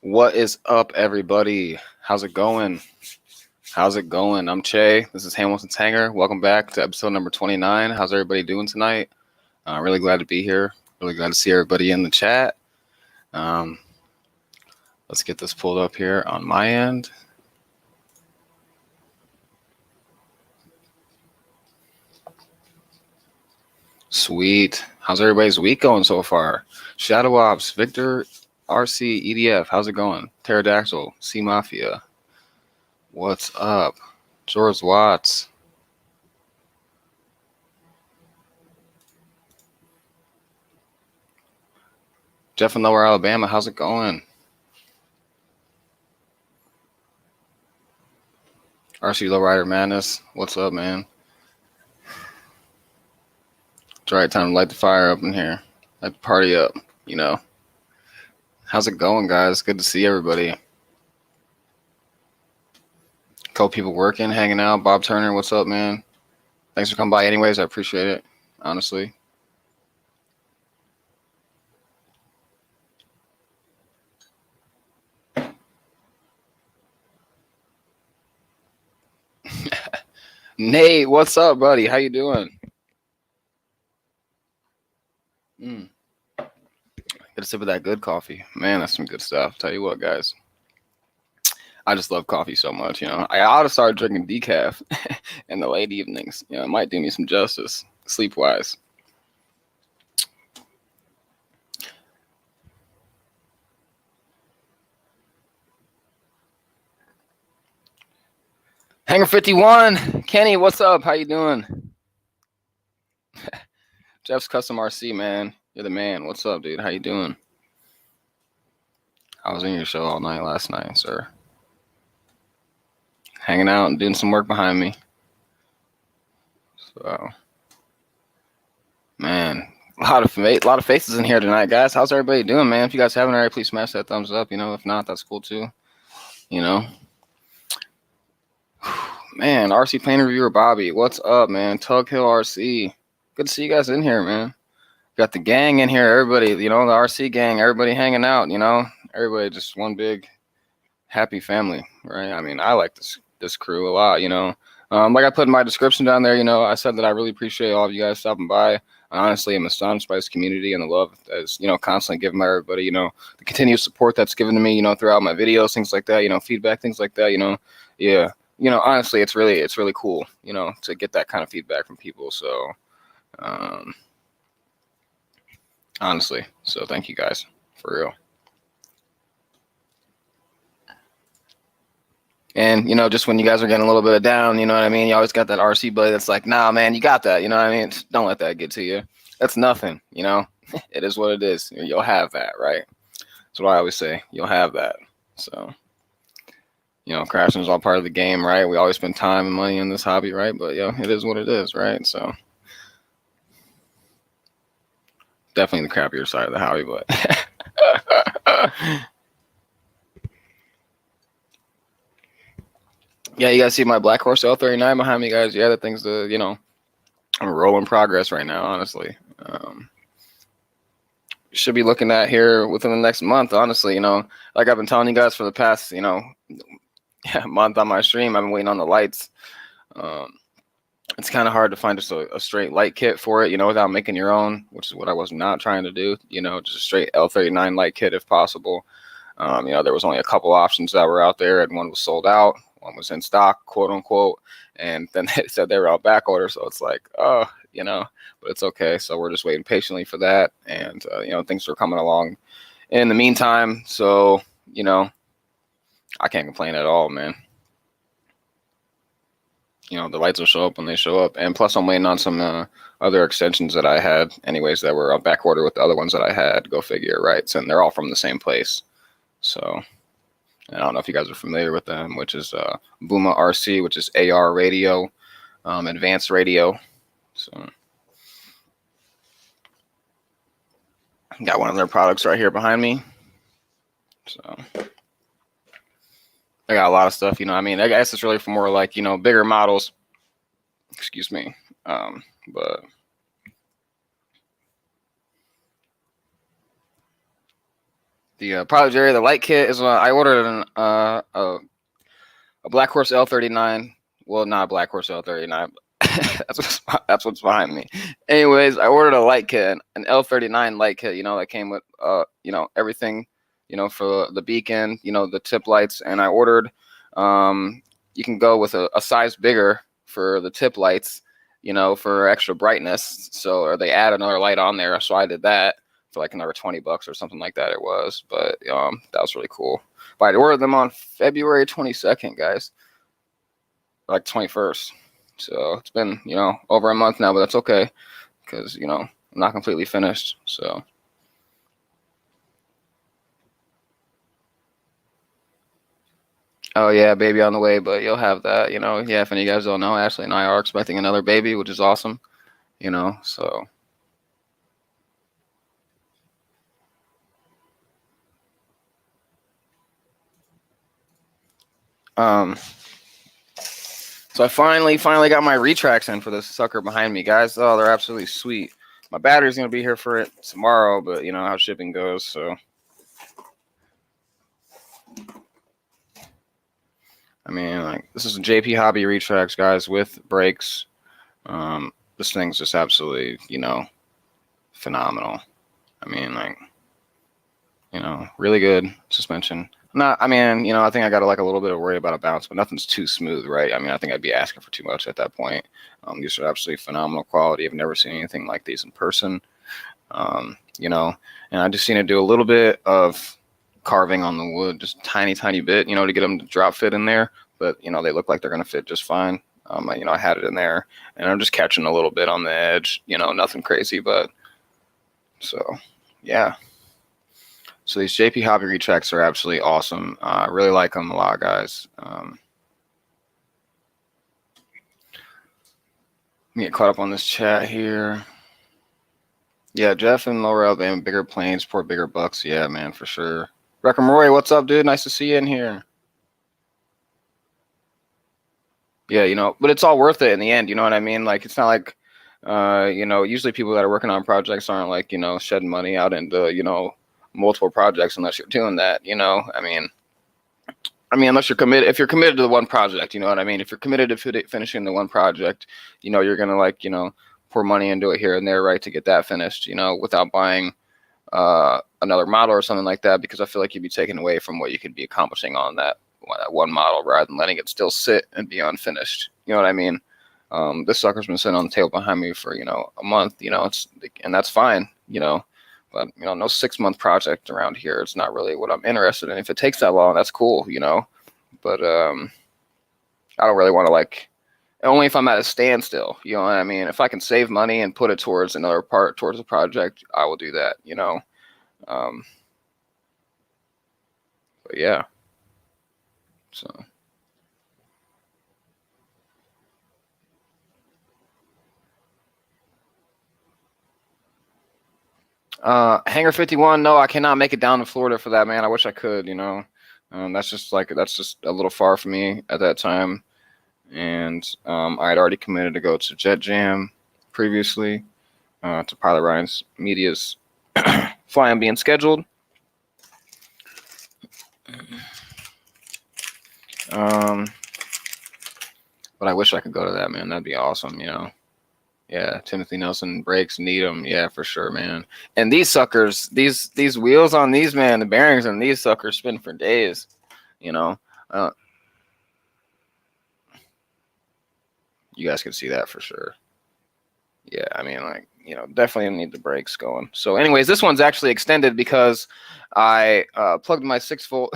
What is up, everybody? How's it going? How's it going? I'm Che. This is Hamilton's Hangar. Welcome back to episode number 29. How's everybody doing tonight? Really glad to be here. Really glad to see everybody in the chat. Let's get this pulled up here on my end. Sweet. How's everybody's week going so far? Shadow Ops, Victor, RC, EDF. How's it going? Pterodactyl, C Mafia. What's up? George Watts. Jeff in Lower Alabama. How's it going? RC Lowrider Madness. What's up, man? It's the right time to light the fire up in here. Light the party up, you know. How's it going, guys? Good to see everybody. Couple people working, hanging out. Bob Turner, what's up, man? Thanks for coming by anyways. I appreciate it, honestly. Nate, what's up, buddy? How you doing? Get a sip of that good coffee. Man, that's some good stuff. Tell you what, guys. I just love coffee so much, you know. I ought to start drinking decaf in the late evenings. You know, it might do me some justice, sleep-wise. Hangar 51, Kenny, what's up? How you doing? Jeff's Custom RC, man. You're the man. What's up, dude? How you doing? I was in your show all night last night, sir. Hanging out and doing some work behind me. So, man, a lot of faces in here tonight, guys. How's everybody doing, man? If you guys haven't already, please smash that thumbs up. You know, if not, that's cool too. You know. Man, RC Painter Reviewer Bobby, what's up, man? Tug Hill RC. Good to see you guys in here, man. Got the gang in here, everybody, you know, the RC gang, everybody hanging out, you know, everybody just one big happy family, right? I mean, I like this crew a lot, you know. Like I put in my description down there, you know, I said that I really appreciate all of you guys stopping by. I honestly am astonished by this community and the love that's, you know, constantly given by everybody, you know, the continued support that's given to me, you know, throughout my videos, things like that, you know, feedback, things like that, you know, yeah. You know, honestly, it's really cool, you know, to get that kind of feedback from people. So, honestly, so thank you guys for real. And, you know, just when you guys are getting a little bit of down, you know what I mean? You always got that RC buddy that's like, nah, man, you got that. You know what I mean? Don't let that get to you. That's nothing, you know? It is what it is. You'll have that, right? That's what I always say. You'll have that. So, you know, crashing is all part of the game, right? We always spend time and money in this hobby, right? But, yeah, it is what it is, right? So, definitely the crappier side of the hobby, but... Yeah, you guys see my Black Horse L39 behind me, guys. Yeah, that thing's you know, a roll in progress right now, honestly. Should be looking at here within the next month, honestly. You know, like I've been telling you guys for the past, you know, month on my stream, I've been waiting on the lights. It's kind of hard to find just a straight light kit for it, you know, without making your own, which is what I was not trying to do. You know, just a straight L39 light kit if possible. You know, there was only a couple options that were out there, and one was sold out, one was in stock, quote unquote, and then they said they were out back order. So it's like, oh, you know, but it's okay. So we're just waiting patiently for that, and you know, things are coming along in the meantime. So you know, I can't complain at all, man. You know, the lights will show up when they show up, and plus I'm waiting on some other extensions that I had, anyways, that were on back order with the other ones that I had. Go figure, right? So, and they're all from the same place. So, I don't know if you guys are familiar with them, which is Booma RC, which is AR radio, advanced radio. So, got one of their products right here behind me. So, I got a lot of stuff, you know. I mean, I guess it's really for more like, you know, bigger models. Excuse me. But. The Pilot Jerry, the light kit is I ordered a Black Horse L39. Well, not a Black Horse L39. That's what's behind me. Anyways, I ordered a light kit, an L39 light kit. That came with everything, for the beacon, the tip lights, and I ordered. You can go with a size bigger for the tip lights, for extra brightness. So, or they add another light on there. So I did that for like another $20 or something like that. It was, but that was really cool. But I ordered them on February 22nd, guys, like 21st. So it's been, over a month now, but that's okay because, I'm not completely finished. So. Oh yeah, baby on the way, but you'll have that, Yeah, if any of you guys don't know, Ashley and I are expecting another baby, which is awesome, So. Um. So I finally got my retracts in for this sucker behind me, guys. Oh, they're absolutely sweet. My battery's gonna be here for it tomorrow, but you know how shipping goes, so. I mean, like, this is a JP Hobby retracts, guys, with brakes. This thing's just absolutely, phenomenal. I mean, like, really good suspension. Not, I mean, I think I got like a little bit of worry about a bounce, but nothing's too smooth, right? I mean, I think I'd be asking for too much at that point. These are absolutely phenomenal quality. I've never seen anything like these in person. And I just seen it do a little bit of carving on the wood, just tiny bit, to get them to drop fit in there. But they look like they're gonna fit just fine. I had it in there, and I'm just catching a little bit on the edge. Nothing crazy, but so yeah. So these JP Hobby retracts are absolutely awesome. I really like them a lot, guys. Let me get caught up on this chat here. Yeah, Jeff and Laura Alabama, bigger planes, support bigger bucks. Yeah, man, for sure. Reckham Roy, what's up, dude? Nice to see you in here. Yeah, but it's all worth it in the end. You know what I mean? Like, it's not like, usually people that are working on projects aren't like, shedding money out into, multiple projects unless you're doing that. Unless you're committed, if you're committed to the one project, you know what I mean? If you're committed to finishing the one project, you're going to like, pour money into it here and there, right, to get that finished, without buying another model or something like that, because I feel like you'd be taken away from what you could be accomplishing on that one model rather than letting it still sit and be unfinished. You know what I mean? This sucker's been sitting on the table behind me for, a month, and that's fine, but, no 6-month project around here. It's not really what I'm interested in. If it takes that long, that's cool, but I don't really want to like, only if I'm at a standstill, you know what I mean? If I can save money and put it towards another part, towards a project, I will do that, but yeah, so. Hangar 51. No, I cannot make it down to Florida for that, man. I wish I could, that's just a little far for me at that time. And I had already committed to go to Jet Jam previously, to Pilot Ryan's Media's flying being scheduled. But I wish I could go to that, man. That'd be awesome, Yeah, Timothy Nelson brakes, need them. Yeah, for sure, man. And these suckers, these wheels on these, man, the bearings on these suckers spin for days. Uh, you guys can see that for sure. Yeah, I mean, like, definitely need the brakes going. So, anyways, this one's actually extended because I plugged my 6-volt.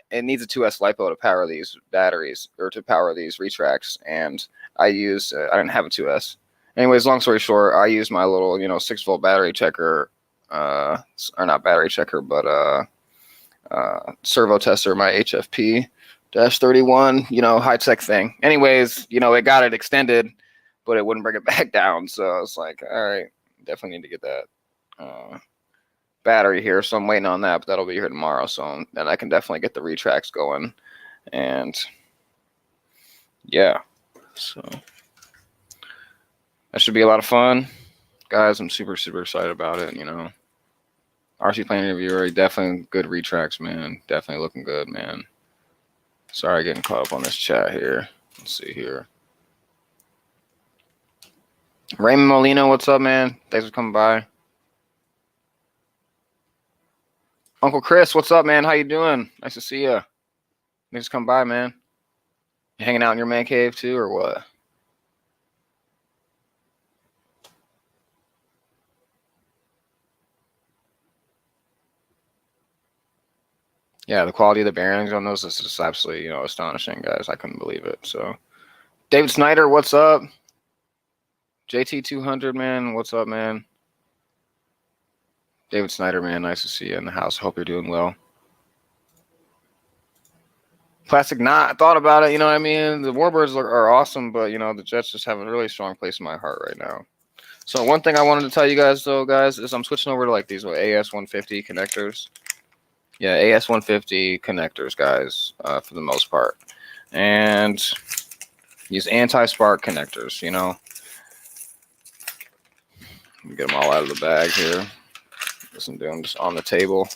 It needs a 2S LiPo to power these batteries or to power these retracts, and I didn't have a 2S. Anyways, long story short, I used my little 6-volt battery checker, or not battery checker, but servo tester, my HFP 31, high tech thing. Anyways, it got it extended, but it wouldn't bring it back down. So I was like, all right, definitely need to get that battery here. So I'm waiting on that, but that'll be here tomorrow. So then I can definitely get the retracts going. And yeah, so that should be a lot of fun, guys. I'm super excited about it. RC plane interviewer, definitely good retracts, man. Definitely looking good, man. Sorry, getting caught up on this chat here. Let's see here. Raymond Molina, what's up, man? Thanks for coming by. Uncle Chris, what's up, man? How you doing? Nice to see you. Thanks for coming by, man. You hanging out in your man cave too, or what? Yeah, the quality of the bearings on those is just absolutely, astonishing, guys. I couldn't believe it. So, David Snyder, what's up? JT200, man, what's up, man? David Snyder, man, nice to see you in the house. Hope you're doing well. Plastic Knot, I thought about it, you know what I mean? The Warbirds are awesome, but, the Jets just have a really strong place in my heart right now. So one thing I wanted to tell you guys, though, guys, is I'm switching over to, like, these AS150 connectors. Yeah, AS150 connectors, guys, for the most part. And these anti-spark connectors, Let me get them all out of the bag here. Listen to them just on the table.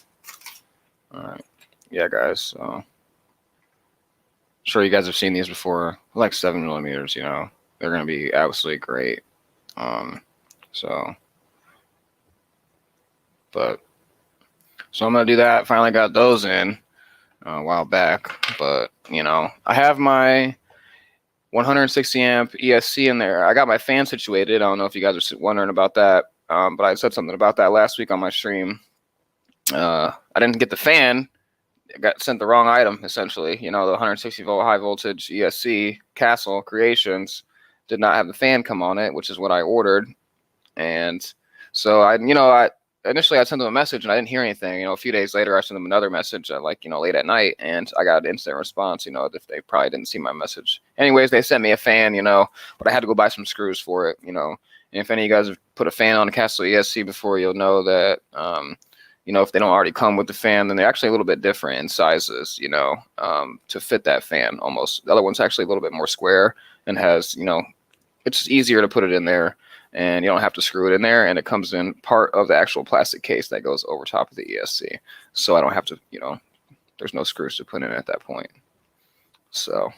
All right. Yeah, guys. So, sure you guys have seen these before. Like 7mm, They're going to be absolutely great. So I'm going to do that. Finally got those in a while back. But, I have my 160 amp ESC in there. I got my fan situated. I don't know if you guys are wondering about that. But I said something about that last week on my stream. I didn't get the fan. I got sent the wrong item, essentially. The 160 volt high voltage ESC Castle Creations did not have the fan come on it, which is what I ordered. And so initially I sent them a message and I didn't hear anything. A few days later I sent them another message late at night, and I got an instant response, if they probably didn't see my message. Anyways, they sent me a fan, but I had to go buy some screws for it, And if any of you guys have put a fan on a Castle ESC before, you'll know that if they don't already come with the fan, then they're actually a little bit different in sizes, to fit that fan almost. The other one's actually a little bit more square and has, it's easier to put it in there, and you don't have to screw it in there, and it comes in part of the actual plastic case that goes over top of the ESC. So I don't have to, there's no screws to put in at that point. So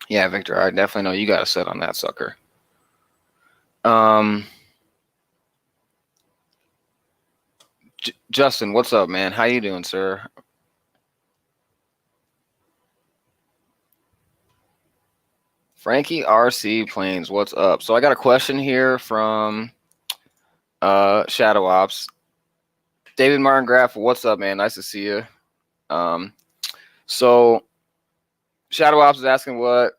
yeah, Victor, I definitely know you got a set on that sucker. Justin, what's up, man? How you doing, sir? Frankie RC Planes, what's up? So I got a question here from Shadow Ops. David Martin Graff, what's up, man? Nice to see you. So Shadow Ops is asking what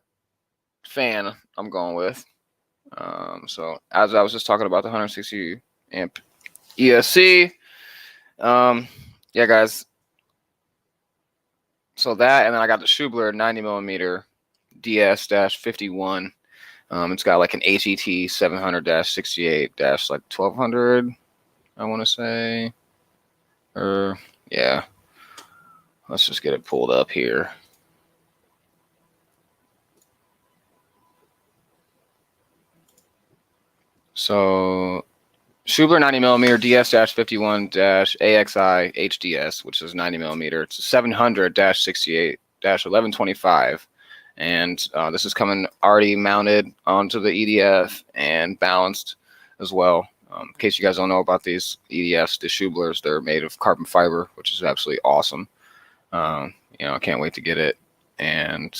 fan I'm going with. So as I was just talking about the 160 amp ESC, yeah, guys. So that, and then I got the Schubler 90mm DS-51. It's got like an HET 700-68-1200, I want to say. Yeah. Let's just get it pulled up here. So Schubler 90mm DS-51-AXI HDS, which is 90mm. It's 700-68-1125. And this is coming already mounted onto the EDF and balanced as well. In case you guys don't know about these EDFs, the Schublers, they're made of carbon fiber, which is absolutely awesome. I can't wait to get it. And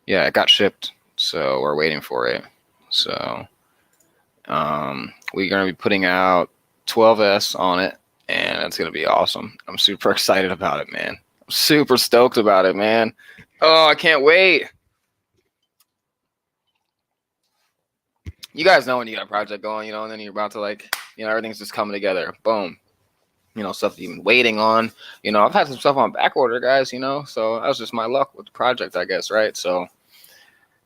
yeah, it got shipped, so we're waiting for it. So we're going to be putting out 12S on it, and it's going to be awesome. I'm super excited about it, man. I'm super stoked about it, man. Oh, I can't wait. You guys know when you got a project going, and then you're about to everything's just coming together. Boom. Stuff that you've been waiting on. I've had some stuff on back order, guys, so that was just my luck with the project, I guess, right? So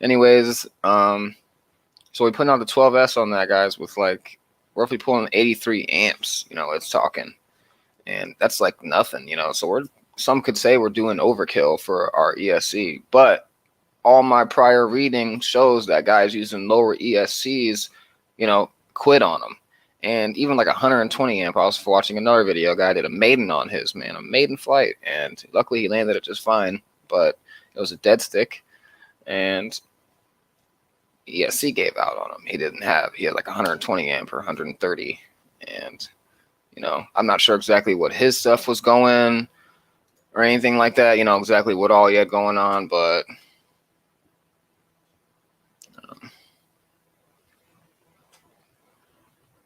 anyways, so we're putting out the 12S on that, guys, with roughly pulling 83 amps, it's talking. And that's like nothing, so some could say we're doing overkill for our ESC, but all my prior reading shows that guys using lower ESCs quit on them. And even like 120 amp, I was watching another video. A guy did a maiden on his, man, a maiden flight, and luckily he landed it just fine. But it was a dead stick, and ESC gave out on him. He had like 120 amp or 130, and I'm not sure exactly what his stuff was going or anything like that. Exactly what all he had going on, but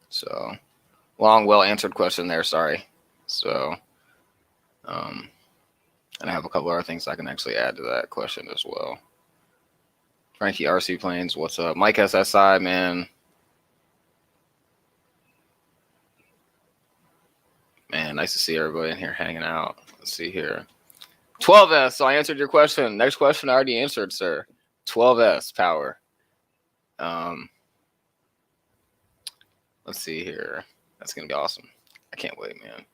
so long, well answered question there. Sorry. So, and I have a couple other things I can actually add to that question as well. Frankie RC Planes, what's up? Mike SSI, man. Man, nice to see everybody in here hanging out. Let's see here. 12S. So I answered your question. Next question I already answered, sir. 12S power. Let's see here. That's gonna be awesome. I can't wait, man.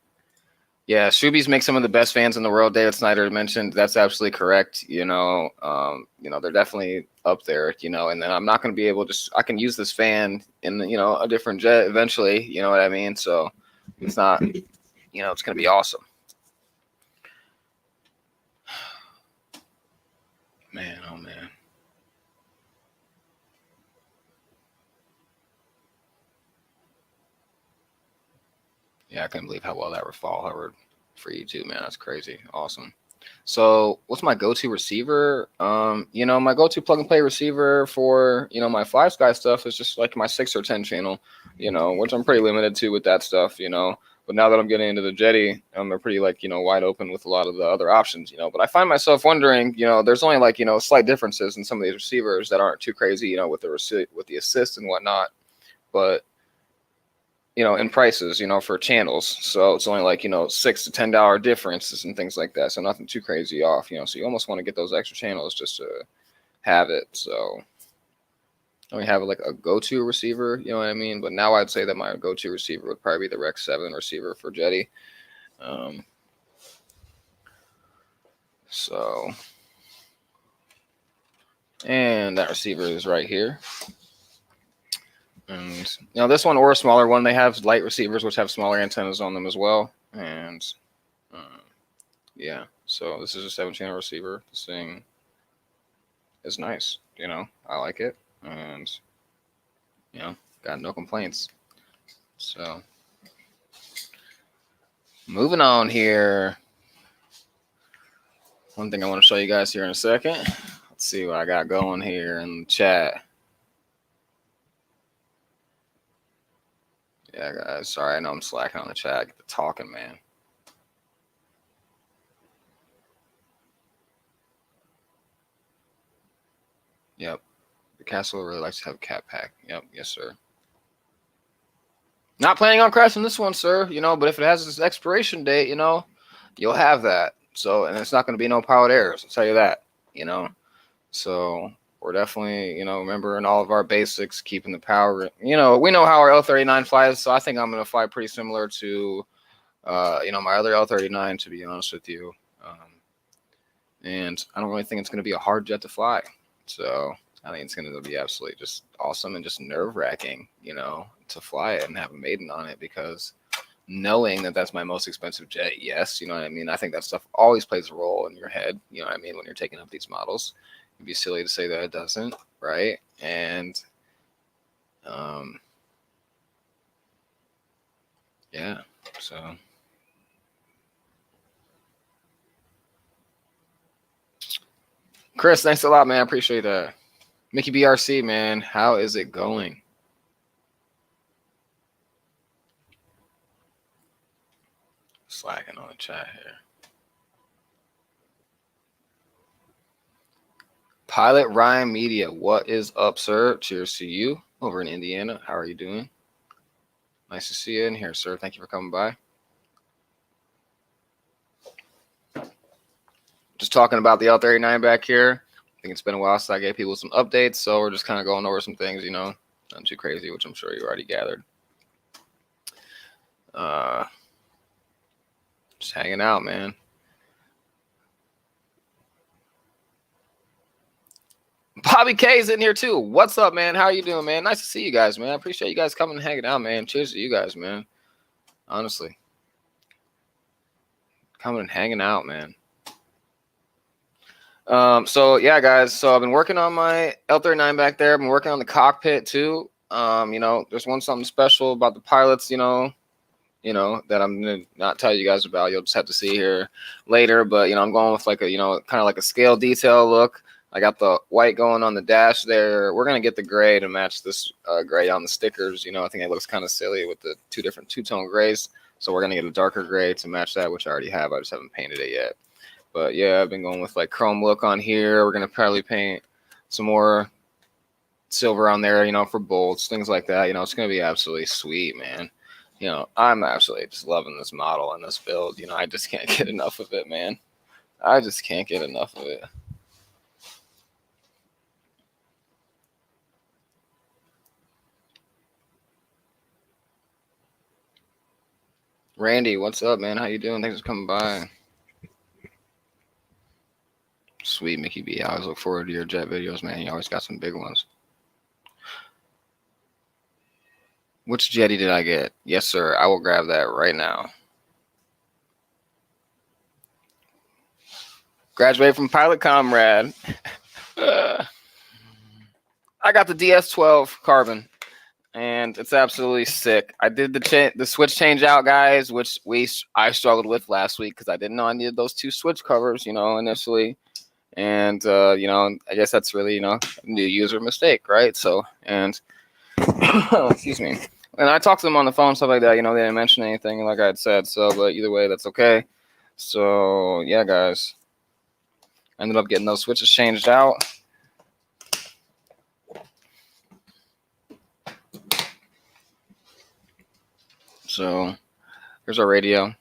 Yeah, Shubies make some of the best fans in the world. David Snyder mentioned that's absolutely correct. They're definitely up there. And then I'm not going to be able to. I can use this fan in a different jet eventually. You know what I mean? So it's not. It's going to be awesome. Man, oh man. Yeah, I couldn't believe how well that fall hovered for you too, man. That's crazy. Awesome. So what's my go-to receiver? My go-to plug and play receiver for, my Fly Sky stuff is just like my 6 or 10 channel, which I'm pretty limited to with that stuff, but now that I'm getting into the Jetty, they're pretty wide open with a lot of the other options, but I find myself wondering, there's only slight differences in some of these receivers that aren't too crazy, with the assist and whatnot, but in prices, for channels. So it's only like, $6 to $10 differences and things like that. So nothing too crazy off, so you almost want to get those extra channels just to have it. So I only have like a go-to receiver, you know what I mean? But now I'd say that my go-to receiver would probably be the Rec 7 receiver for Jetty. And that receiver is right here. And this one or a smaller one, they have light receivers which have smaller antennas on them as well. And yeah, so this is a 7-channel receiver. This thing is nice. I like it, and got no complaints. So moving on here. One thing I want to show you guys here in a second. Let's see what I got going here in the chat. Yeah, guys. Sorry, I know I'm slacking on the chat. Get the talking, man. Yep. The castle really likes to have a cat pack. Yep. Yes, sir. Not planning on crashing this one, sir. But if it has its expiration date, you'll have that. So, and it's not going to be no pilot errors. I'll tell you that. So we're definitely, remembering all of our basics, keeping the power. We know how our L39 flies, so I think I'm going to fly pretty similar to, my other L39, to be honest with you. And I don't really think it's going to be a hard jet to fly. So I think it's going to be absolutely just awesome and just nerve-wracking, to fly it and have a maiden on it, because knowing that that's my most expensive jet, yes, you know what I mean? I think that stuff always plays a role in your head, you know what I mean, when you're taking up these models. It'd be silly to say that it doesn't, right? And yeah, so Chris, thanks a lot, man. I appreciate that. Mickey BRC, man, how is it going? Slacking on the chat here. Pilot Ryan Media, what is up, sir? Cheers to you over in Indiana. How are you doing? Nice to see you in here, sir. Thank you for coming by. Just talking about the L39 back here. I think it's been a while since I gave people some updates, so we're just kind of going over some things, nothing too crazy, which I'm sure you already gathered. Just hanging out, man. Bobby K is in here too. What's up, man? How you doing, man? Nice to see you guys, man. I appreciate you guys coming and hanging out, man. Cheers to you guys, man. Honestly. Coming and hanging out, man. So yeah, guys. So I've been working on my L39 back there. I've been working on the cockpit too. There's something special about the pilots, that I'm gonna not tell you guys about. You'll just have to see here later. But I'm going with like a kind of like a scale detail look. I got the white going on the dash there. We're gonna get the gray to match this gray on the stickers. I think it looks kind of silly with the two different two-tone grays. So we're gonna get a darker gray to match that, which I already have. I just haven't painted it yet. But yeah, I've been going with like chrome look on here. We're gonna probably paint some more silver on there, for bolts, things like that. It's gonna be absolutely sweet, man. I'm absolutely just loving this model and this build. I just can't get enough of it, man. I just can't get enough of it. Randy, what's up, man? How you doing? Thanks for coming by. Sweet, Mickey B. I always look forward to your jet videos, man. You always got some big ones. Which jetty did I get? Yes, sir. I will grab that right now. Graduated from Pilot Comrade. I got the DS12 Carbon, and it's absolutely sick. I did the switch change out, guys, which I struggled with last week because I didn't know I needed those two switch covers, initially. And, I guess that's really, a new user mistake, right? So, and, excuse me. And I talked to them on the phone, stuff like that. They didn't mention anything, like I had said. So, but either way, that's okay. So, yeah, guys. I ended up getting those switches changed out. So, here's our radio.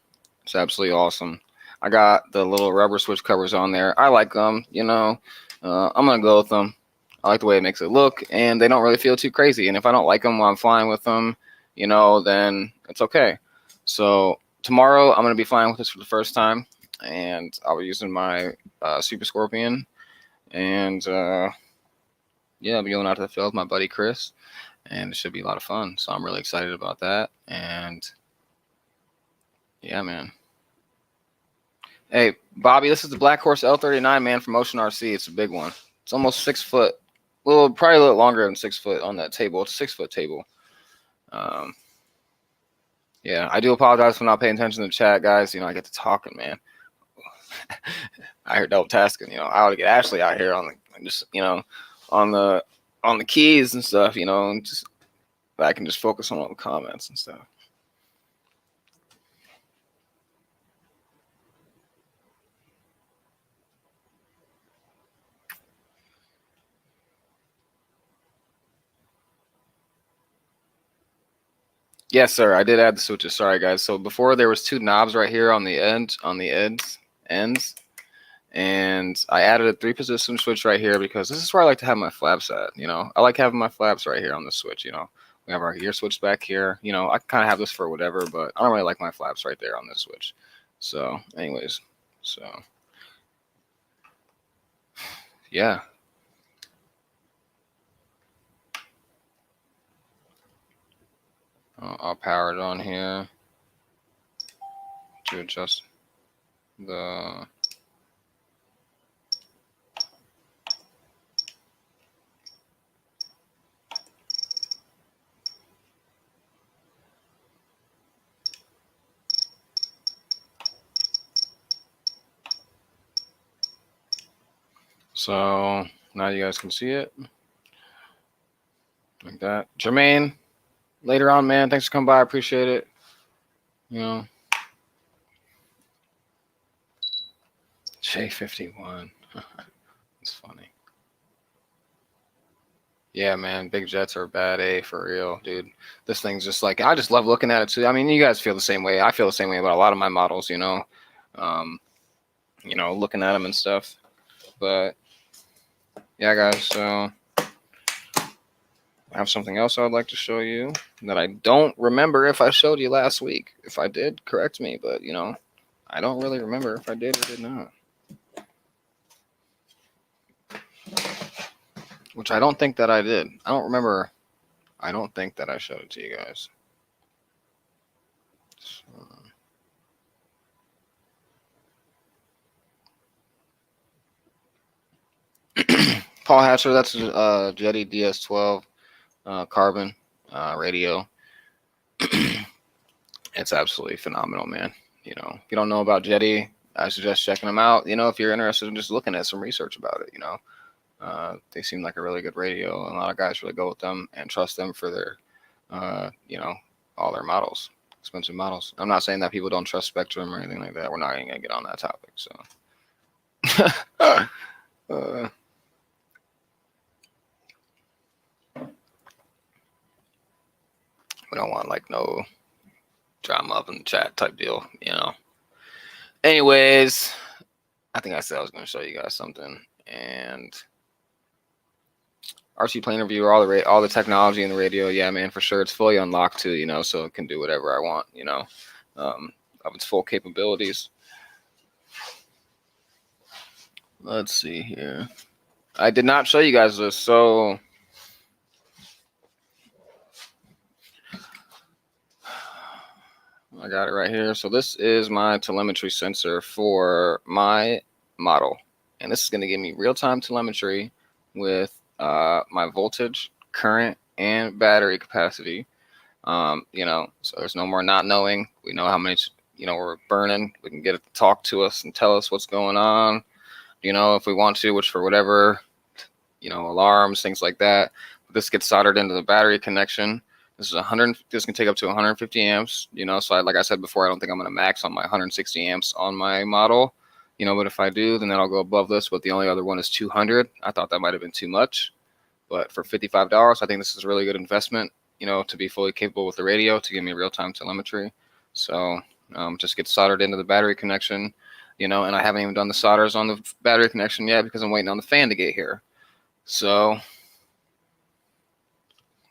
It's absolutely awesome. I got the little rubber switch covers on there. I like them, I'm going to go with them. I like the way it makes it look, and they don't really feel too crazy. And if I don't like them while I'm flying with them, then it's okay. So tomorrow I'm going to be flying with this for the first time, and I'll be using my Super Scorpion. And I'll be going out to the field with my buddy Chris, and it should be a lot of fun. So I'm really excited about that. And yeah, man. Hey, Bobby, this is the Black Horse L39, man, from Ocean RC. It's a big one. It's almost 6 foot. Well, probably a little longer than 6 foot on that table. It's a 6 foot table. Yeah, I do apologize for not paying attention to the chat, guys. I get to talking, man. I hear double tasking. I ought to get Ashley out here on the on the keys and stuff. And just I can just focus on all the comments and stuff. Yes, sir. I did add the switches. Sorry, guys. So before there was 2 knobs right here on the ends, and I added a 3-position switch right here because this is where I like to have my flaps at. I like having my flaps right here on the switch. We have our gear switch back here. I kind of have this for whatever, but I don't really like my flaps right there on this switch. So, anyways, yeah. I'll power it on here to adjust the so now you guys can see it like that. Jermaine, later on, man, thanks for coming by. I appreciate it. J51. It's funny. Yeah, man, big jets are bad, for real, dude. This thing's just like, I just love looking at it too. I mean, you guys feel the same way. I feel the same way about a lot of my models, looking at them and stuff. But yeah, guys, so I have something else I would like to show you that I don't remember if I showed you last week. If I did, correct me, but I don't really remember if I did or did not. which I don't think that I did. I don't remember. I don't think that I showed it to you guys. So, Paul Hatcher, that's Jetty DS12 carbon radio. It's absolutely phenomenal, man. You know, if you don't know about Jetty, I suggest checking them out. You know, if you're interested in just looking at some research about it, you know, they seem like a really good radio. And a lot of guys really go with them and trust them for their, you know, all their models, expensive models. I'm not saying that people don't trust Spectrum or anything like that. We're not even gonna get on that topic. So, we don't want like no drama up in the chat type deal, you know. Anyways, I think I said I was going to show you guys something, and RC Planer Viewer, all the technology in the radio, yeah, man, for sure, it's fully unlocked too, you know, so it can do whatever I want, you know, of its full capabilities. Let's see here. I did not show you guys this, so I got it right here. So this is my telemetry sensor for my model, and this is going to give me real-time telemetry with my voltage, current, and battery capacity. You know, so there's no more not knowing. We know how much, you know, we're burning. We can get it to talk to us and tell us what's going on, you know, if we want to, which for whatever, you know, alarms, things like that. This gets soldered into the battery connection. This is this can take up to 150 amps, you know, so like I said before, I don't think I'm going to max on my 160 amps on my model, you know, but if I do, then I'll go above this, but the only other one is 200. I thought that might have been too much, but for $55, I think this is a really good investment, you know, to be fully capable with the radio to give me real-time telemetry. So just get soldered into the battery connection, you know, and I haven't even done the solders on the battery connection yet because I'm waiting on the fan to get here. So,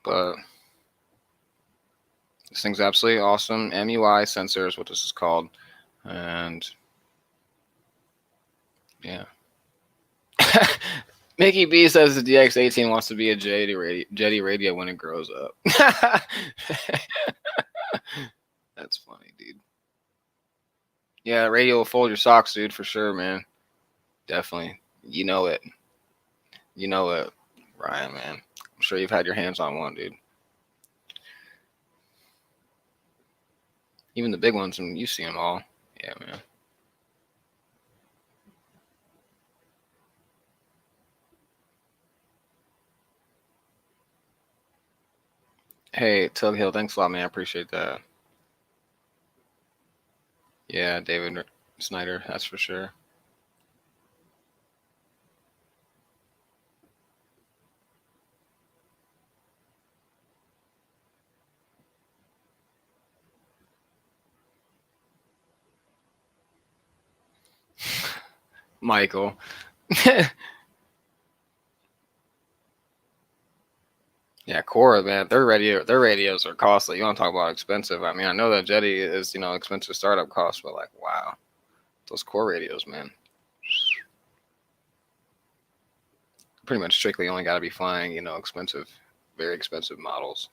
but this thing's absolutely awesome. MUI sensor is what this is called. And yeah. Mickey B says the DX18 wants to be a Jetty radio when it grows up. That's funny, dude. Yeah, radio will fold your socks, dude, for sure, man. Definitely. You know it. You know it, Ryan, man. I'm sure you've had your hands on one, dude. Even the big ones, and you see them all. Yeah, man. Hey, Tug Hill, thanks a lot, man. I appreciate that. Yeah, David Snyder, that's for sure. Michael. Yeah, Cora, man, their radios are costly. You want to talk about expensive? I mean, I know that Jetty is, you know, expensive startup cost, but like, wow, those Core radios, man. Pretty much strictly only got to be flying, you know, expensive, very expensive models.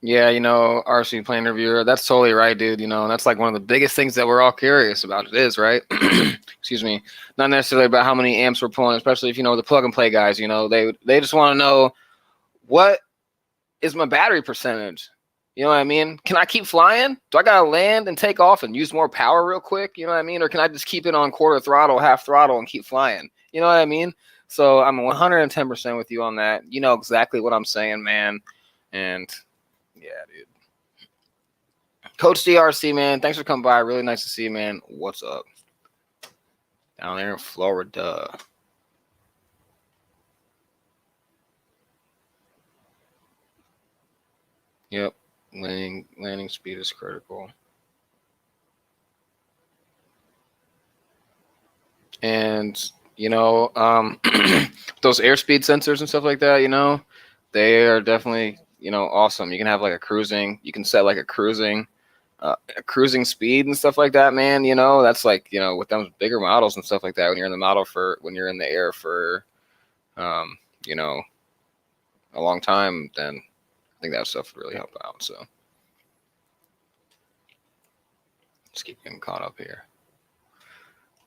Yeah, you know, RC Planer Viewer, that's totally right, dude. You know, that's like one of the biggest things that we're all curious about. It is, right? Excuse me. Not necessarily about how many amps we're pulling, especially if, you know, the plug and play guys, you know, they just want to know, what is my battery percentage? You know what I mean? Can I keep flying? Do I got to land and take off and use more power real quick? You know what I mean? Or can I just keep it on quarter throttle, half throttle, and keep flying? You know what I mean? So I'm 110% with you on that. You know exactly what I'm saying, man. And yeah, dude. Coach DRC, man, thanks for coming by. Really nice to see you, man. What's up? Down there in Florida. Yep. Landing speed is critical. And, you know, those airspeed sensors and stuff like that, you know, they are definitely, you know, awesome. You can have like a cruising, you can set like a cruising cruising speed and stuff like that, man. You know, that's like, you know, with them bigger models and stuff like that. When you're in the air for, you know, a long time, then I think that stuff would really help out. So let's keep getting caught up here.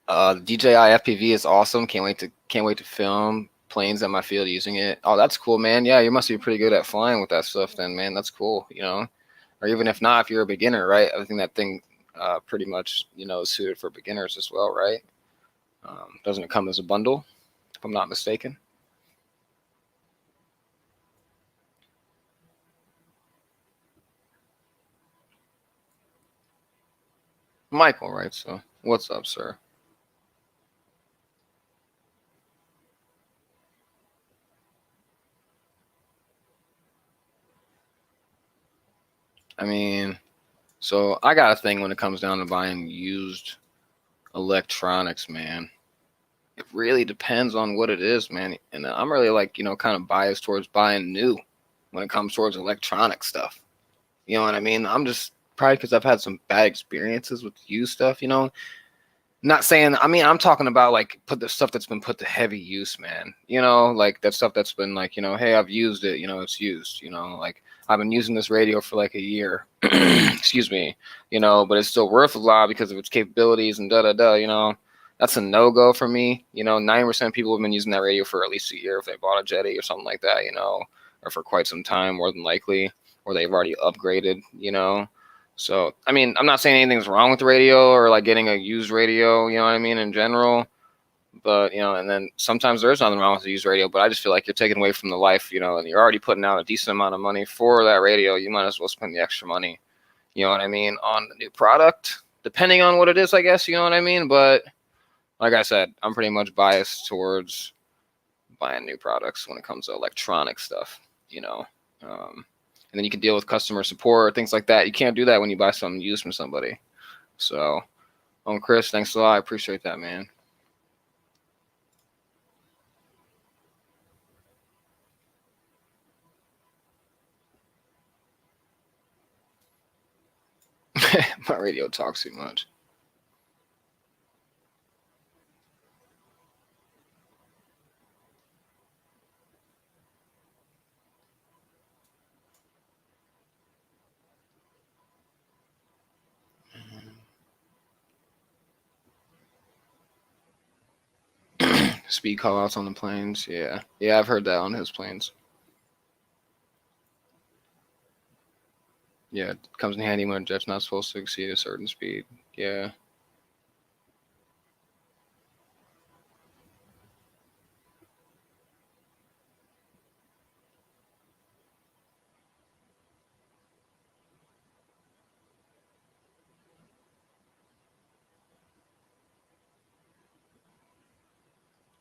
The DJI FPV is awesome. Can't wait to film planes at my field using it. Oh, that's cool, man. Yeah, you must be pretty good at flying with that stuff, then, man. That's cool. You know, or even if not, if you're a beginner, right? I think that thing pretty much, you know, is suited for beginners as well, right? Doesn't it come as a bundle, if I'm not mistaken? Michael, right? So, what's up, sir? I mean, so I got a thing when it comes down to buying used electronics, man. It really depends on what it is, man. And I'm really like, you know, kind of biased towards buying new when it comes towards electronic stuff. You know what I mean? I'm just probably because I've had some bad experiences with used stuff, you know. Not saying, I mean, I'm talking about like put the stuff that's been put to heavy use, man. You know, like that stuff that's been like, you know, hey, I've used it, you know, it's used, you know, like I've been using this radio for like a year, excuse me, you know, but it's still worth a lot because of its capabilities and da da da, you know. That's a no go for me. You know, 90% of people have been using that radio for at least a year if they bought a Jetty or something like that, you know, or for quite some time, more than likely, or they've already upgraded, you know. So, I mean, I'm not saying anything's wrong with the radio or like getting a used radio, you know what I mean, in general. But, you know, and then sometimes there is nothing wrong with the used radio, but I just feel like you're taking away from the life, you know, and you're already putting out a decent amount of money for that radio. You might as well spend the extra money, you know what I mean, on the new product, depending on what it is, I guess, you know what I mean. But like I said, I'm pretty much biased towards buying new products when it comes to electronic stuff, you know. And then you can deal with customer support, things like that. You can't do that when you buy something used from somebody. So, Chris, thanks a lot. I appreciate that, man. My radio talks too much. Speed call outs on the planes. Yeah. Yeah, I've heard that on his planes. Yeah, it comes in handy when a jet's not supposed to exceed a certain speed. Yeah.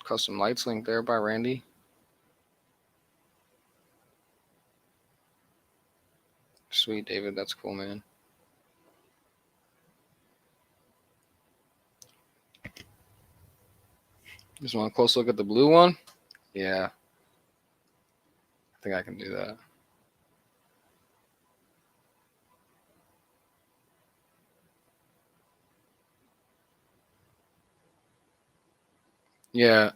Custom lights link there by Randy. Sweet, David. That's cool, man. Just want a close look at the blue one? Yeah, I think I can do that. Yeah,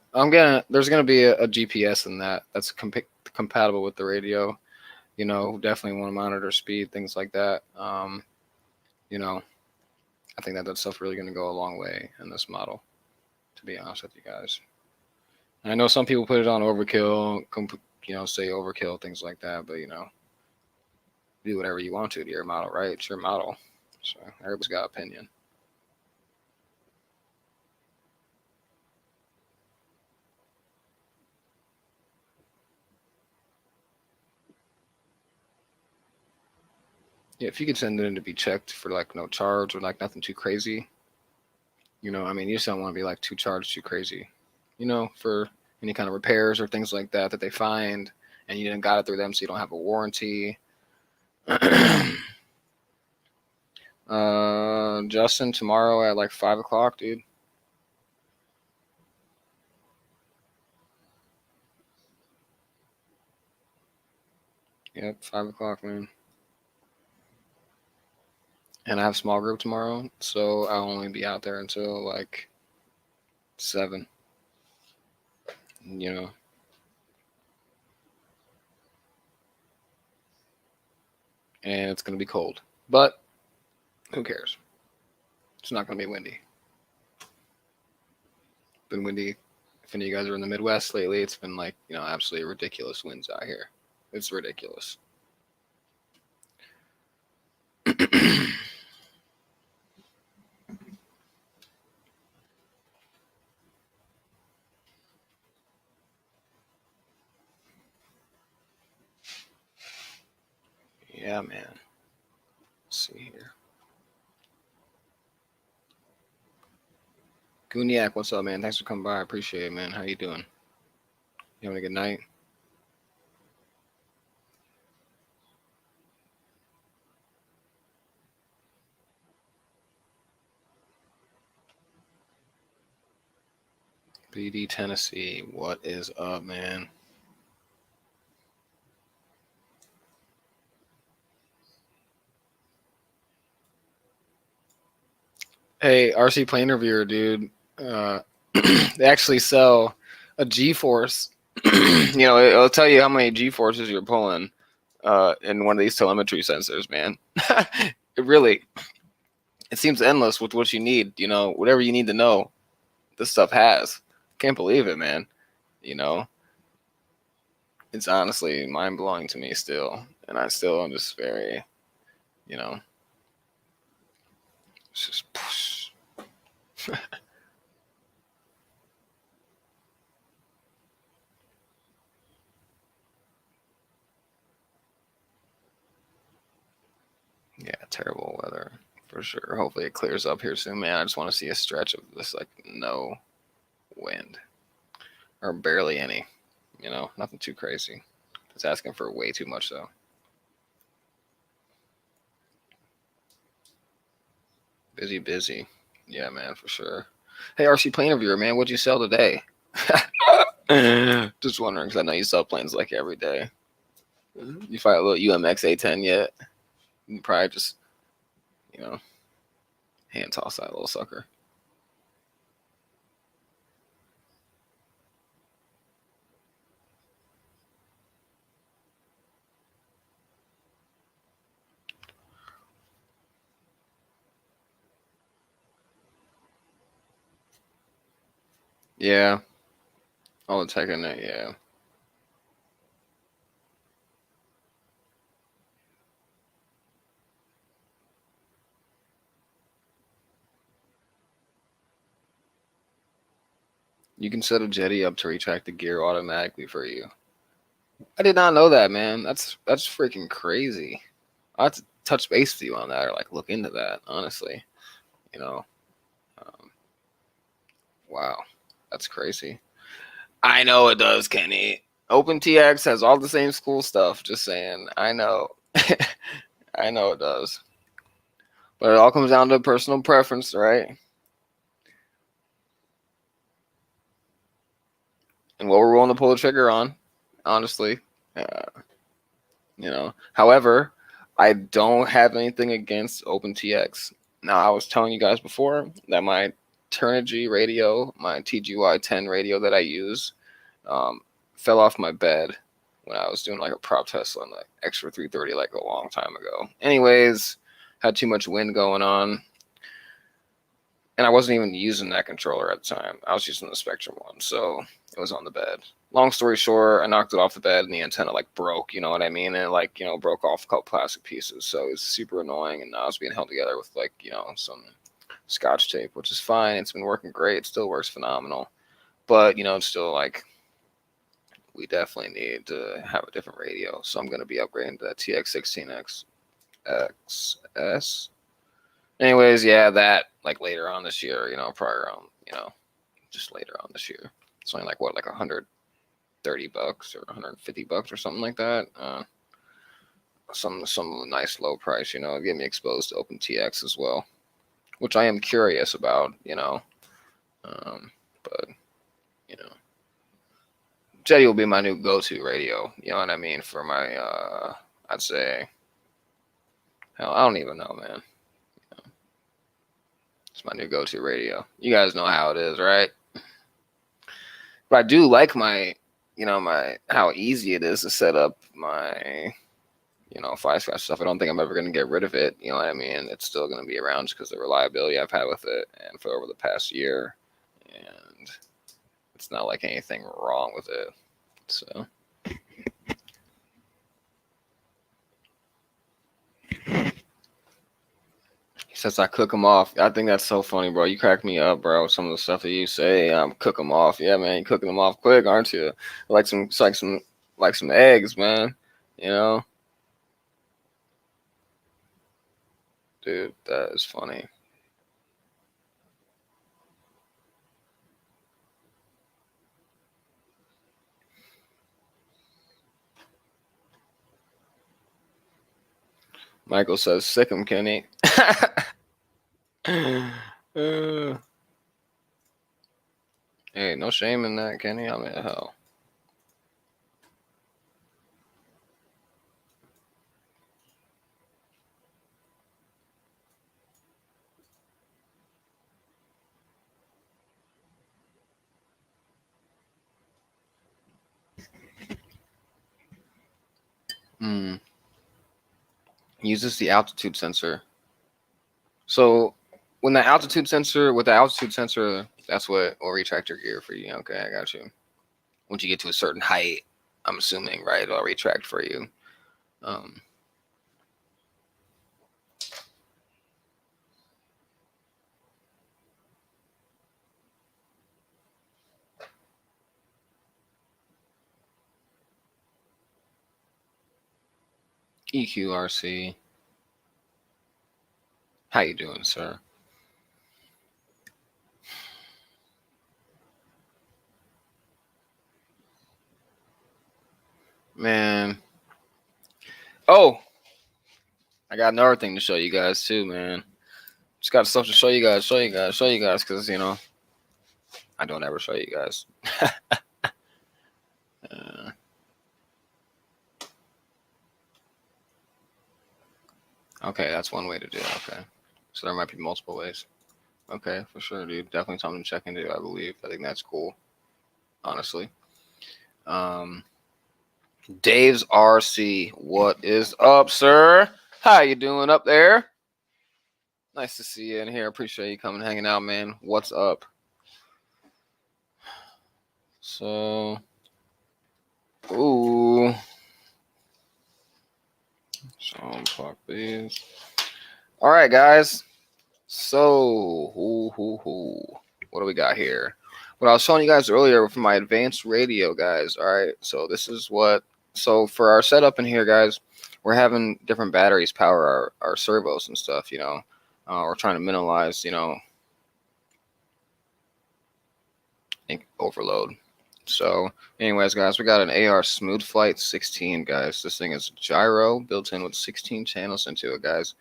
there's gonna be a GPS in that that's compatible with the radio. You know, definitely want to monitor speed, things like that. You know, I think that stuff really gonna go a long way in this model. To be honest with you guys, and I know some people put it on overkill, you know, say overkill, things like that. But you know, do whatever you want to your model, right? It's your model, so everybody's got opinion. Yeah, if you could send it in to be checked for like no charge or like nothing too crazy, you know, I mean, you just don't want to be like too charged, too crazy, you know, for any kind of repairs or things like that that they find, and you didn't got it through them, so you don't have a warranty. Justin, tomorrow at like 5 o'clock, dude. Yep, 5 o'clock, man. and I have small group tomorrow, so I'll only be out there until like 7. You know, and it's gonna be cold, but who cares? It's not gonna be windy. Been windy. If any of you guys are in the Midwest lately, it's been like absolutely ridiculous winds out here. It's ridiculous. Yeah, man. Let's see here. Gooniac, what's up, man? Thanks for coming by. I appreciate it, man. How you doing? You having a good night? BD Tennessee, what is up, man? Hey, RC Plane Reviewer, dude. They actually sell a G-force. It'll tell you how many G-forces you're pulling in one of these telemetry sensors, man. It seems endless with what you need. Whatever you need to know, this stuff has. Can't believe it, man. You know, it's honestly mind blowing to me still, and I still am just very, you know, it's just. Yeah, terrible weather for sure. Hopefully it clears up here soon, man. I just want to see a stretch of this like no wind or barely any. Nothing too crazy. It's asking for way too much though. Busy, busy. Yeah, man, for sure. Hey, RC Plane Reviewer, man, what'd you sell today? Just wondering because I know you sell planes like every day. You find a little UMX A10 yet? You probably just, you know, hand toss that little sucker. Yeah. All the tech in it, yeah. You can set a jetty up to retract the gear automatically for you. I did not know that, man. That's freaking crazy. I have to touch base with you on that or like look into that, honestly. You know, um, wow, that's crazy. I know it does, Kenny. OpenTX has all the same school stuff. Just saying. I know. I know it does. But it all comes down to personal preference, right? And what we're willing to pull the trigger on, honestly. Uh, However, I don't have anything against OpenTX. Now, I was telling you guys before that my Turnigy radio, my TGY10 radio that I use, um, fell off my bed when I was doing like a prop test on like Extra 330 like a long time ago. Anyways, had too much wind going on, and I wasn't even using that controller at the time. I was using the Spectrum one, so it was on the bed. Long story short, I knocked it off the bed, and the antenna like broke. You know what I mean? And it like broke off a couple plastic pieces, so it was super annoying. And now it's being held together with like some Scotch tape, which is fine. It's been working great. It still works phenomenal, but it's still like we definitely need to have a different radio. So I'm going to be upgrading to that TX16X XS. Anyways, yeah, that like later on this year, probably around, just later on this year. It's only like what, like $130 or $150 or something like that. Some nice low price, get me exposed to OpenTX as well, which I am curious about, but you know, Jetty will be my new go-to radio. You know what I mean? For my, I'd say, hell, I don't even know, man. It's my new go-to radio. You guys know how it is, right? But I do like my, my how easy it is to set up my, 5-scratch stuff. I don't think I'm ever going to get rid of it. You know what I mean? It's still going to be around just because the reliability I've had with it and for over the past year. And it's not like anything wrong with it. So. He says I cook them off. I think that's so funny, bro. You crack me up, bro. Some of the stuff that you say, cook them off. Yeah, man, you cooking them off quick, aren't you? Like some eggs, man. You know, dude, that is funny. Michael says, sick him, Kenny. Hey, no shame in that, Kenny. I mean, hell. Uses the altitude sensor. So with the altitude sensor, that's what will retract your gear for you. Okay, I got you. Once you get to a certain height, I'm assuming, right, it'll retract for you. EQRC. How you doing, sir? Man. Oh, I got another thing to show you guys too, man. Just got stuff to show you guys, because I don't ever show you guys. Okay, that's one way to do it. Okay, so there might be multiple ways. Okay, for sure, dude. Definitely something to check into. I believe. I think that's cool. Honestly. Dave's RC. What is up, sir? How you doing up there? Nice to see you in here. Appreciate you coming, hanging out, man. What's up? So, ooh. So unplug these. All right, guys. So, what do we got here? What I was showing you guys earlier from my advanced radio, guys. All right. So this is what. So for our setup in here, guys, we're having different batteries power our servos and stuff. We're trying to minimize, overload. So, anyways, guys, we got an AR Smooth Flight 16, guys. This thing is gyro built in with 16 channels into it, guys.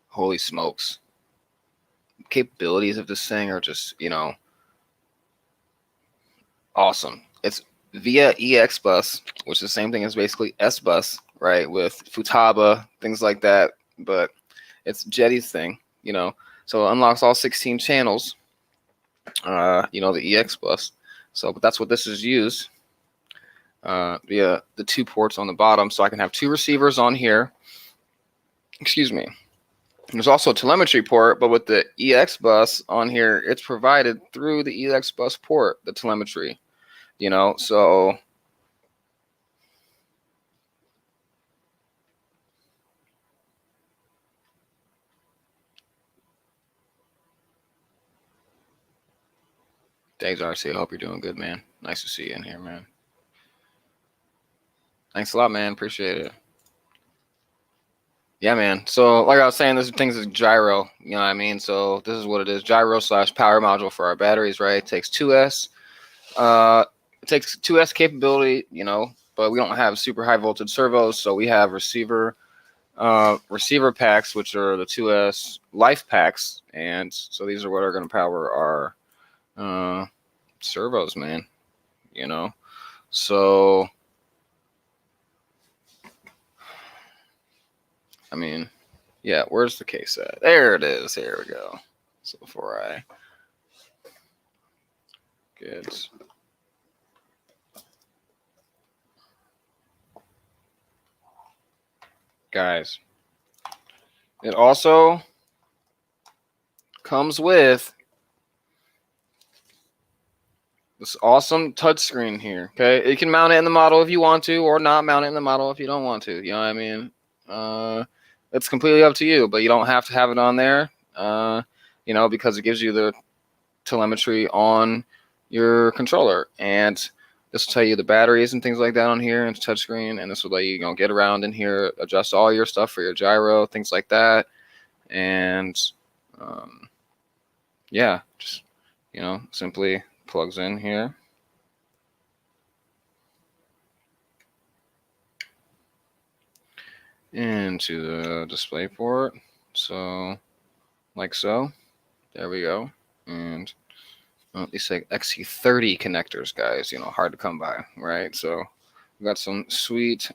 Holy smokes. Capabilities of this thing are just, awesome. It's via EX bus, which is the same thing as basically S bus, right? With Futaba, things like that. But it's Jetty's thing, So it unlocks all 16 channels, the EX bus. So, but that's what this is used via the 2 ports on the bottom. So I can have 2 receivers on here. Excuse me. There's also a telemetry port, but with the EX bus on here, it's provided through the EX bus port, the telemetry, so thanks, RC. I hope you're doing good, man. Nice to see you in here, man. Thanks a lot, man. Appreciate it. Yeah, man. So like I was saying, this thing's a gyro, you know what I mean? So this is what it is. Gyro / power module for our batteries, right? It takes 2S. It takes 2S capability, but we don't have super high voltage servos, so we have receiver packs, which are the 2S life packs, and so these are what are going to power our servos, man. So I mean, yeah, where's the case at? There it is. Here we go. So before I get guys, it also comes with this awesome touchscreen here. Okay, you can mount it in the model if you want to, or not mount it in the model if you don't want to. You know what I mean? It's completely up to you, but you don't have to have it on there. You know, because it gives you the telemetry on your controller, and this will tell you the batteries and things like that on here, and touchscreen, and this will let you, get around in here, adjust all your stuff for your gyro, things like that, and yeah, just simply plugs in here. Into the display port, so like so. There we go. And these like XC30 connectors, guys, hard to come by, right? So we got some sweet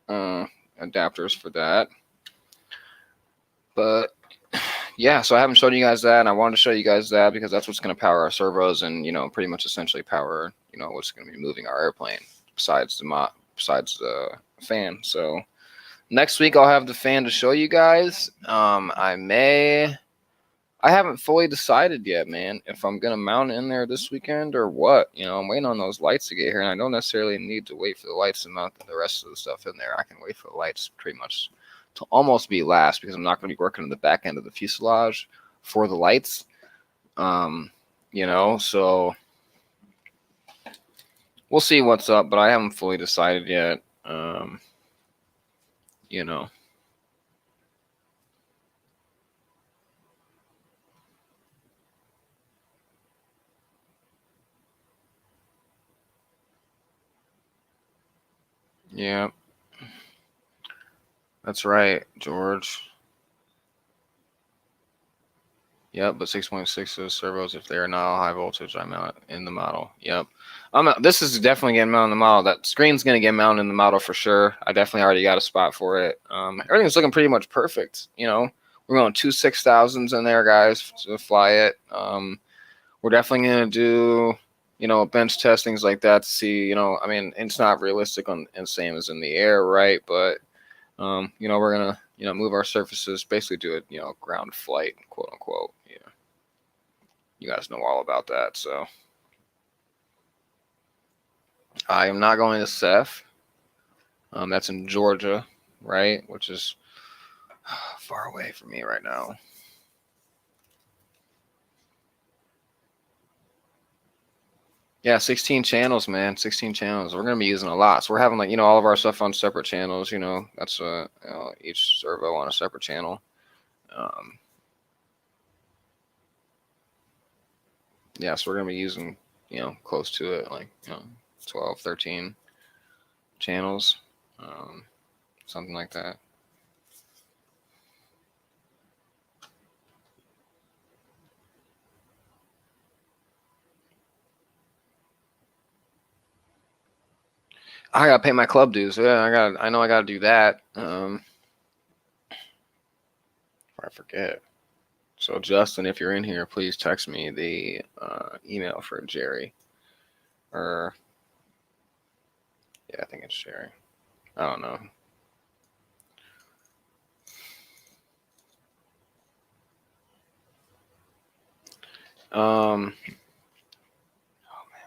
adapters for that. But yeah, so I haven't shown you guys that, and I wanted to show you guys that because that's what's going to power our servos and pretty much essentially power what's going to be moving our airplane besides the fan. So next week I'll have the fan to show you guys. I haven't fully decided yet, man, if I'm gonna mount it in there this weekend or what. I'm waiting on those lights to get here, and I don't necessarily need to wait for the lights to mount the rest of the stuff in there. I can wait for the lights pretty much to almost be last because I'm not going to be working on the back end of the fuselage for the lights. So we'll see what's up, but I haven't fully decided yet. Yeah, that's right, George. Yep, but 6.6 is servos if they are not high voltage. I mount in the model. Yep. This is definitely getting mounted in the model. That screen's going to get mounted in the model for sure. I definitely already got a spot for it. Everything's looking pretty much perfect. We're going 2 6,000s in there, guys, to fly it. We're definitely going to do, bench test, things like that to see, it's not realistic and same as in the air, right? But, we're going to, move our surfaces, basically do it, ground flight, quote unquote. You guys know all about that. So I am not going to Ceph. That's in Georgia, right? Which is far away from me right now. Yeah, 16 channels, man. 16 channels. We're going to be using a lot. So we're having all of our stuff on separate channels. That's each servo on a separate channel. Yeah, so we're going to be using, close to it, 12, 13 channels, something like that. I gotta pay my club dues. Yeah, I know I gotta do that. Before I forget. So Justin, if you're in here, please text me the email for Jerry. Or yeah, I think it's Jerry. I don't know. Oh man,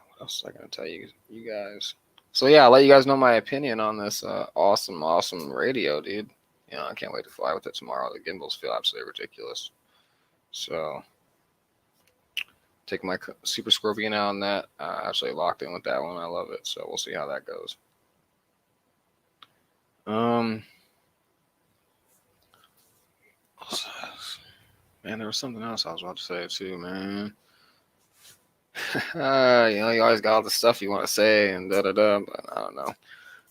what else was I gonna tell you guys? So yeah, I'll let you guys know my opinion on this awesome radio, dude. I can't wait to fly with it tomorrow. The gimbals feel absolutely ridiculous. So take my Super Scorpion out on that. Actually locked in with that one. I love it. So we'll see how that goes. Man, there was something else I was about to say too, man. You always got all the stuff you want to say and but I don't know.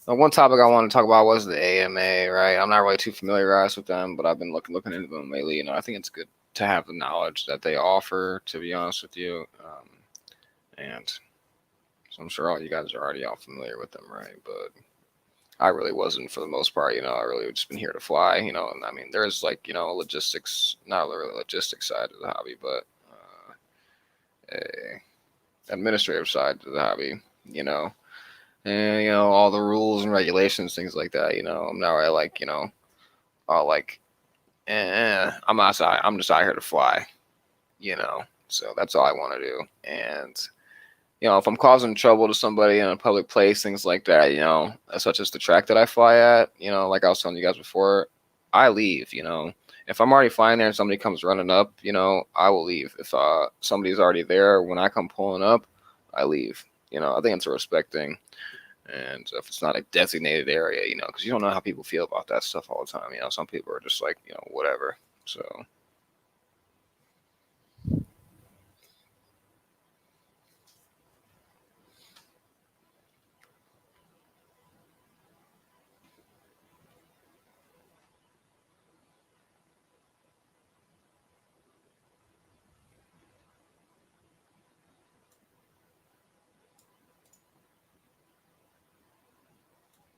One topic I want to talk about was the AMA, right? I'm not really too familiarized with them, but I've been looking into them lately. I think it's good to have the knowledge that they offer, to be honest with you. And so I'm sure all you guys are already all familiar with them, right? But I really wasn't for the most part. I really just been here to fly. And I mean, there's like logistics, not really logistics side of the hobby, but a administrative side to the hobby. You know, and all the rules and regulations, things like that. I'm not really like all like, I'm outside. I'm just out here to fly. So that's all I want to do. And if I'm causing trouble to somebody in a public place, things like that, such as the track that I fly at, like I was telling you guys before, I leave. If I'm already flying there and somebody comes running up, I will leave. If somebody's already there, when I come pulling up, I leave. I think it's a respect thing. And if it's not a designated area, because you don't know how people feel about that stuff all the time. Some people are just like, whatever. So.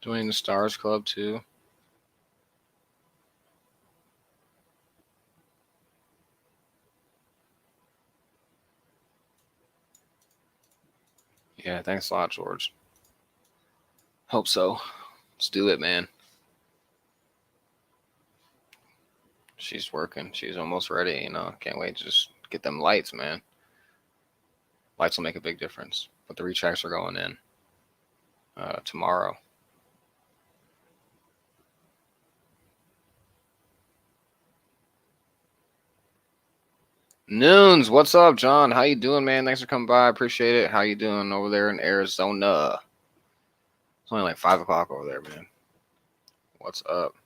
Joining the Stars Club too. Yeah, thanks a lot, George. Hope so. Let's do it, man. She's working. She's almost ready. Can't wait to just get them lights, man. Lights will make a big difference. But the retracts are going in tomorrow. Noons, what's up, John? How you doing, man? Thanks for coming by. Appreciate it. How you doing over there in Arizona? It's only like 5 o'clock over there, man. What's up?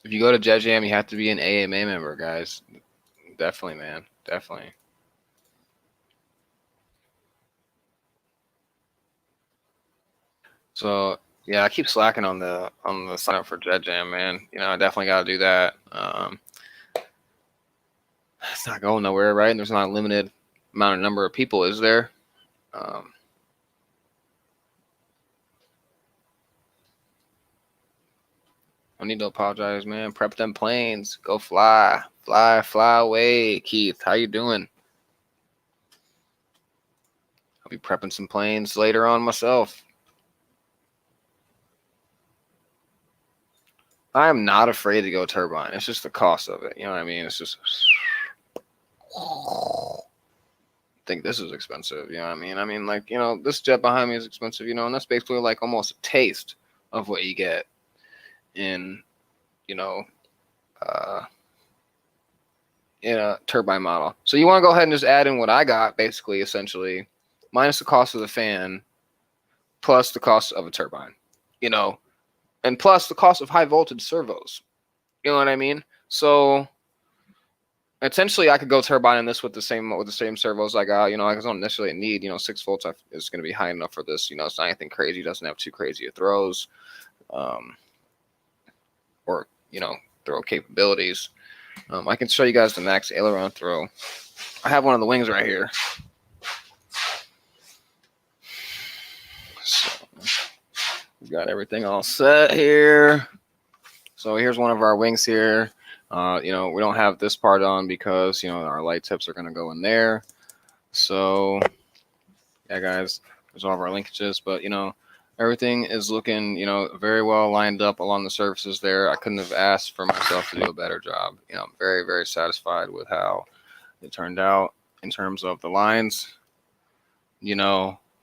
If you go to Jet Jam, you have to be an AMA member, guys. Definitely, man. Definitely. So yeah, I keep slacking on the sign up for Jet Jam, man. I definitely got to do that. It's not going nowhere, right? And there's not a limited amount of number of people, is there? I need to apologize, man. Prep them planes. Go fly. Fly away, Keith. How you doing? I'll be prepping some planes later on myself. I am not afraid to go turbine. It's just the cost of it. You know what I mean? It's just. I think this is expensive. You know what I mean? Like, this jet behind me is expensive, and that's basically like almost a taste of what you get in, in a turbine model. So you want to go ahead and just add in what I got, basically, essentially, minus the cost of the fan, plus the cost of a turbine, and plus the cost of high voltage servos. You know what I mean? So essentially, I could go turbine in this with the same servos I got. I don't necessarily need 6 volts is going to be high enough for this. It's not anything crazy. It doesn't have too crazy of throws, or throw capabilities. I can show you guys the max aileron throw. I have one of the wings right here. So we got everything all set here. So here's one of our wings here. We don't have this part on because our light tips are going to go in there. So yeah, guys, there's all of our linkages, but everything is looking very well lined up along the surfaces there. I couldn't have asked for myself to do a better job. I'm very, very satisfied with how it turned out in terms of the lines.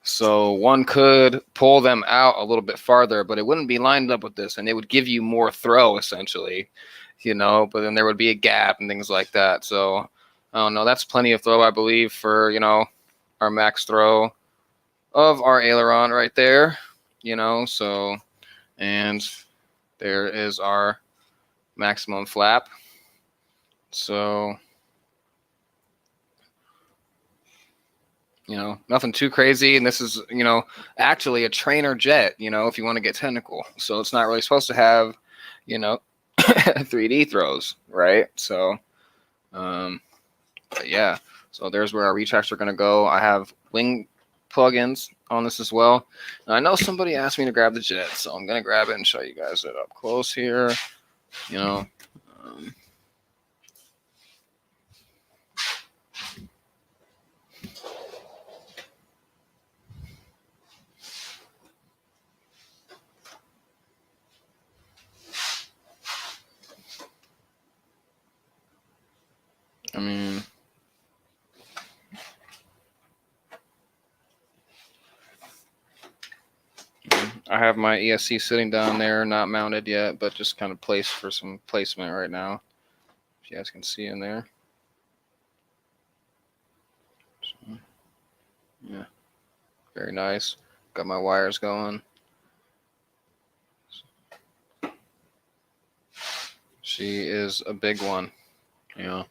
So one could pull them out a little bit farther, but it wouldn't be lined up with this, and it would give you more throw essentially, but then there would be a gap and things like that. So I don't know. That's plenty of throw, I believe, for our max throw of our aileron right there. So, and there is our maximum flap. So, nothing too crazy. And this is, actually a trainer jet, if you want to get technical. So it's not really supposed to have, 3D throws, right? So, but yeah. So there's where our retracts are going to go. I have wing plugins on this as well. And I know somebody asked me to grab the jet, so I'm gonna grab it and show you guys it up close here. You know, um, I mean, I have my ESC sitting down there, not mounted yet, but just kind of placed for some placement right now. If you guys can see in there. So, yeah, very nice. Got my wires going. She is a big one, you know.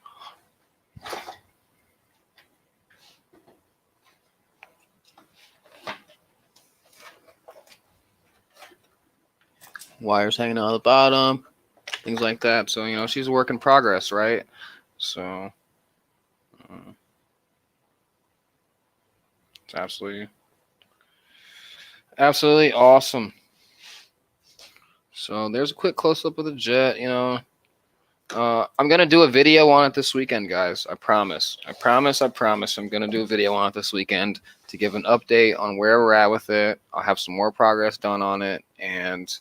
Wires hanging out the bottom, things like that. So, you know, she's a work in progress, right? So, it's absolutely awesome. So there's a quick close up of the jet. You know, I'm gonna do a video on it this weekend, guys. I promise. I promise. I promise. I'm gonna do a video on it this weekend to give an update on where we're at with it. I'll have some more progress done on it, and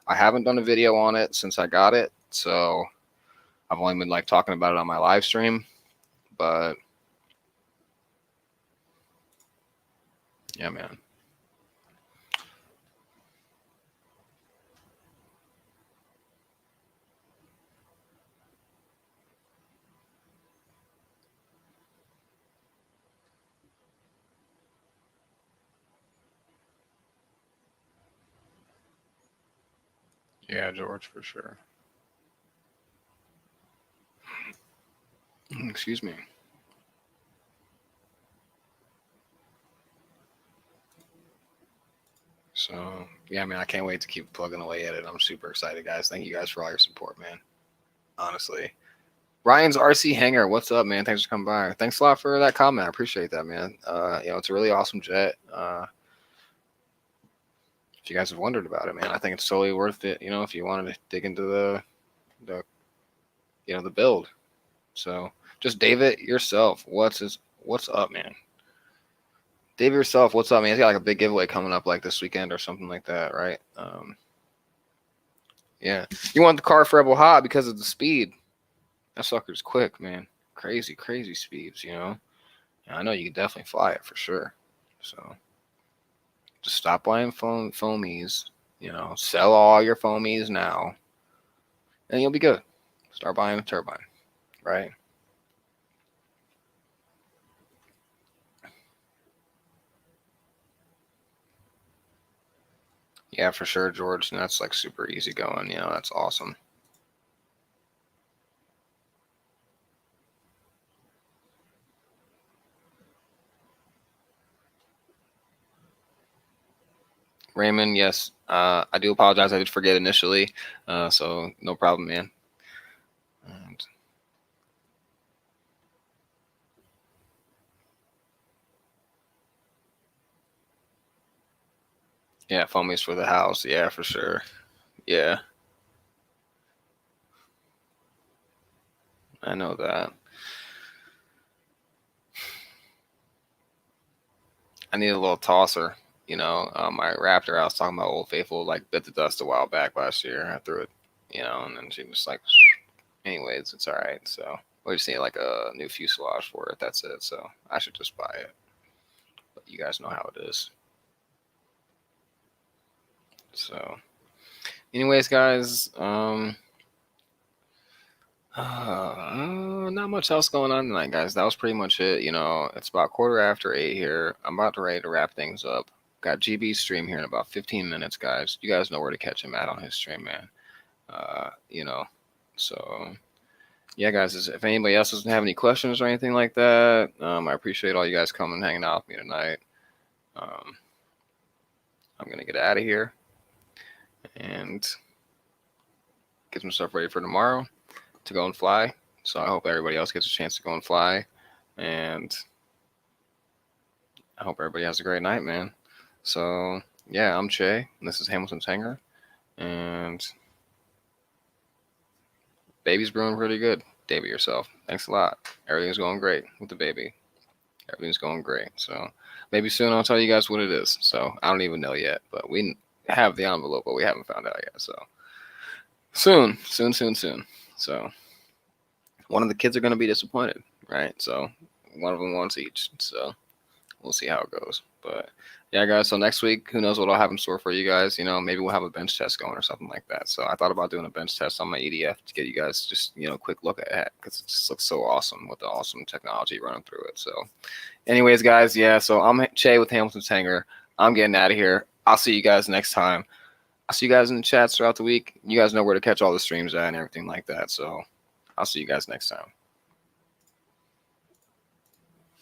I haven't done a video on it since I got it, so I've only been like talking about it on my live stream. But yeah, man. Yeah, George, for sure. Excuse me. So yeah, man, I can't wait to keep plugging away at it. I'm super excited, guys. Thank you guys for all your support, man. Honestly. Ryan's RC Hangar, what's up, man? Thanks for coming by. Thanks a lot for that comment. I appreciate that, man. You know, it's a really awesome jet. If you guys have wondered about it, man, I think it's totally worth it. You know, if you wanted to dig into the you know the build. So just David yourself, what's up, man? David yourself, what's up, man? He's got like a big giveaway coming up like this weekend or something like that, right? Yeah. You want the car for Rebel Hot because of the speed. That sucker's quick, man. Crazy, crazy speeds, you know. And I know you can definitely fly it for sure. So just stop buying foamies, you know, sell all your foamies now, and you'll be good. Start buying a turbine, right? Yeah, for sure, George. And that's like super easy going. You know, that's awesome. Raymond, yes. I do apologize. I did forget initially. So no problem, man. And yeah, foamies for the house. Yeah, for sure. Yeah, I know that. I need a little tosser. You know, my Raptor, I was talking about Old Faithful, like bit the dust a while back last year. I threw it, you know, and then she was like, anyways, it's all right. So we just need like a new fuselage for it. That's it. So I should just buy it. But you guys know how it is. So, anyways, guys, not much else going on tonight, guys. That was pretty much it. You know, it's about 8:15 here. I'm about to ready to wrap things up. Got GB's stream here in about 15 minutes, guys. You guys know where to catch him at on his stream, man. You know, so yeah, guys. If anybody else doesn't have any questions or anything like that, I appreciate all you guys coming and hanging out with me tonight. Um, I'm gonna get out of here and get some stuff ready for tomorrow to go and fly. So I hope everybody else gets a chance to go and fly. And I hope everybody has a great night, man. So yeah, I'm Che. And this is Hamilton's Hangar, and baby's brewing pretty good. David yourself. Thanks a lot. Everything's going great with the baby. Everything's going great. So maybe soon I'll tell you guys what it is. So I don't even know yet, but we have the envelope, but we haven't found out yet. So soon, soon, soon, soon. So one of the kids are going to be disappointed, right? So one of them wants each. So we'll see how it goes. But yeah, guys. So next week, who knows what I'll have in store for you guys? You know, maybe we'll have a bench test going or something like that. So I thought about doing a bench test on my EDF to get you guys just a quick look at it because it just looks so awesome with the awesome technology running through it. So, anyways, guys, yeah. So I'm Che with Hamilton's Hangar. I'm getting out of here. I'll see you guys next time. I'll see you guys in the chats throughout the week. You guys know where to catch all the streams at and everything like that. So I'll see you guys next time.